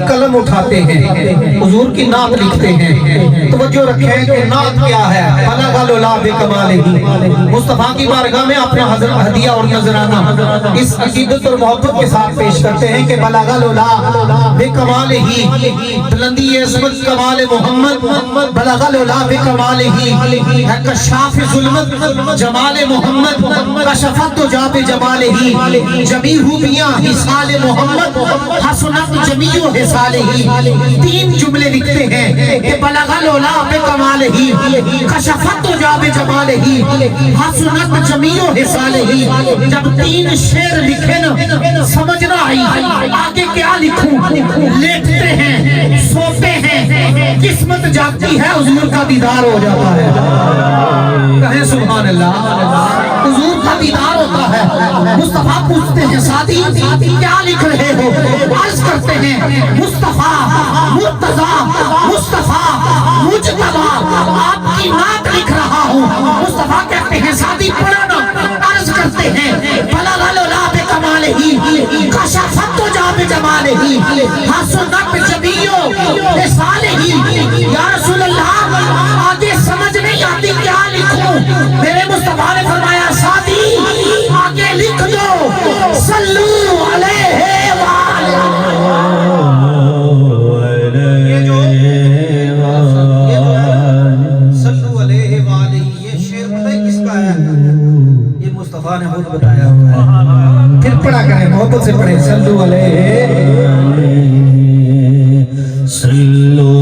قلم اٹھاتے ہیں حضور کی نعت لکھتے ہیں. توجہ رکھیں کہ نعت کیا ہے. بلغ العلا بکمالہ. مصطفیٰ کی بارگاہ میں اپنا ہدیہ اور نذرانہ اس عقیدت اور محبت کے ساتھ پیش کرتے ہیں کہ بلغ العلا بکمالہ. بلندی عظمت کمال محمد. بلغ العلا بکمالہ. ہے کشاف ظلمت جمال محمد. کشفت جا بجمالہ. جمیع خوبیاں حصال محمد. حسنت جمیع حصالہ. تین جملے لکھتے ہیں کہ بلغ العلا بکمالہ. کشفت جا بجمالہ. حسنت جمیع حصالہ. جب تین شعر لکھے نا سمجھ نہ آئی آگے کیا لکھوں. لیٹتے ہیں سوتے ہیں قسمت جاگتی ہے حضور کا دیدار ہو جاتا ہے. کہیں سبحان اللہ. حضور کا دیدار ہوتا ہے. مصطفیٰ پوچھتے ہیں ساتھی کیا لکھ رہے ہو. عرض کرتے ہیں مصطفیٰ مرتضیٰ مصطفیٰ مجتبیٰ آپ کی نعت لکھ رہا ہوں. مصطفیٰ کہتے ہیں ساتھی پڑھو نا. عرض کرتے ہیں بلغ العلا بکمالہ. کشفت جا بجمالہ. حسنت جمیع حصالہ. یا رسول اللہ آگے سمجھ نہیں آتی کیا لکھوں. میرے مصطفیٰ نے فرمایا ساتھی آگے لکھ دو صلو علیہ وآلہ. صلو علیہ وآلہ یہ شعر پتہ ہے کس کا ہے. یہ مصطفیٰ نے خود بتایا ہوا ہے. پھر پڑھا کریں محبت سے پڑھیں صلو علیہ صلو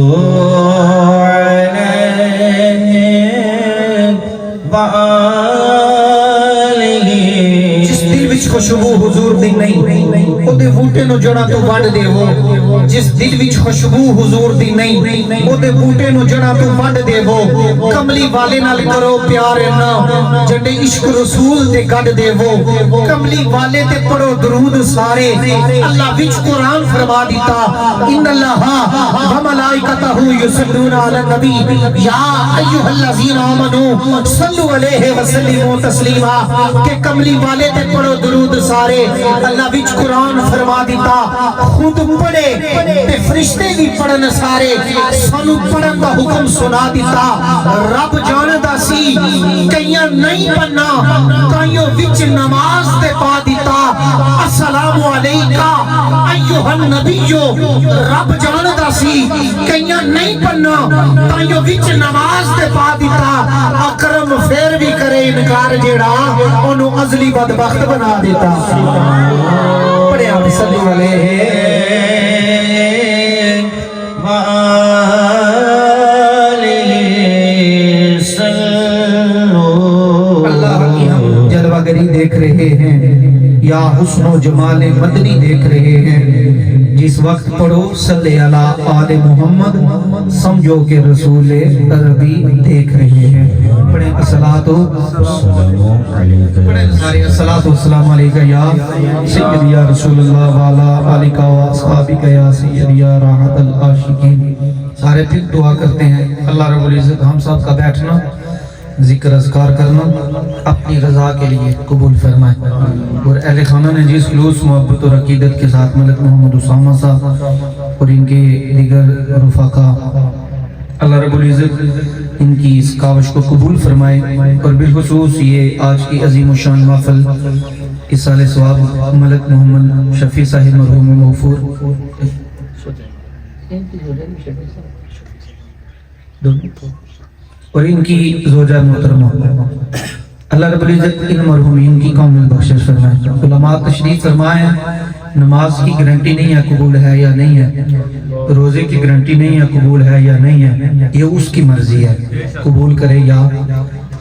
خوشبو حضور دی نہیں او دے بوٹے نو جڑا تو وڈ دے وہ. جس دل وچ خوشبو حضور دی نہیں او دے بوٹے نو جڑا تو وڈ دے وہ. کملی والے نال کرو پیار نا جڑے عشق رسول تے گڈ دے وہ. کملی والے تے پڑھو درود سارے. اللہ وچ قرآن فرما دیتا ان اللہ و ملائکتہ یصلون علی النبی یا ایھا الذین آمنوا صلوا علیہ وسلموا تسلیما. کہ کملی والے تے پڑھو درود سارے. اللہ وچ قرآن فرما دیتا خود پڑھے تے فرشتے بھی پڑھن سارے. سانو پڑھن دا حکم سنا دیتا. رب جاندا سی کئیاں نہیں پڑھنا کئیوں وچ نماز تے پا دیتا. السلام علیکہ ایھا النبی. رب جاندا سی کئیاں نہیں پڑھنا کئیوں وچ نماز تے پا دیتا. اکرم پھر بھی کرے انکار جیڑا اونوں ازلی بدبخت بنا دیتا. پڑھے آپ صلی علیہ وآلہ صلو. اللہ کی ہم جلوہ گری دیکھ رہے ہیں یا حسن و جمال مدنی دیکھ رہے ہیں. جس وقت پڑھو صلی علی آل محمد سمجھو کہ رسول عربی دیکھ رہے ہیں. پڑھیں الصلاۃ والسلام علیکہ یا سیدی یا رسول اللہ وعلا آلکہ و اصحابکہ یا سیدی یا راحت العاشقین. سارے پھر دعا کرتے ہیں اللہ رب العزت ہم سب کا بیٹھنا ذکر اذکار کرنا اپنی رضا کے لیے قبول فرمائے. اور اہل خانہ نے جس خلوص محبت اور عقیدت کے ساتھ ملک محمد اسامہ صاحب اور ان کے دیگر رفقا اللہ رب العزت ان کی اس کاوش کو قبول فرمائے. اور بالخصوص یہ آج کی عظیم الشان محفل اس سال ثواب ملک محمد شفیع صاحب مرحوم مغفور اور ان کی زوجہ محترمہ اللہ رب العزت ان مرحومین کی کامل بخشش فرمائے. علماء تشریف فرمائے نماز کی گارنٹی نہیں ہے قبول ہے یا نہیں ہے. روزے کی گارنٹی نہیں ہے قبول ہے یا نہیں ہے. یہ اس کی مرضی ہے قبول کرے یا.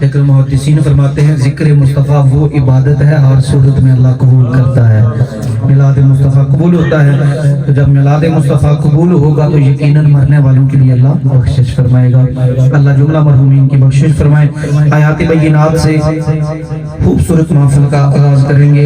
لیکن محدثین فرماتے ہیں ذکر مصطفیٰ وہ عبادت ہے ہر صورت میں اللہ قبول کرتا ہے. میلاد مصطفیٰ قبول ہوتا ہے تو جب میلاد مصطفیٰ قبول ہوگا تو یقیناً مرنے والوں کے لیے اللہ بخشش فرمائے گا. اللہ جملہ مرحومین کی بخشش فرمائے. آیات بینات سے خوبصورت محفل کا آغاز کریں گے.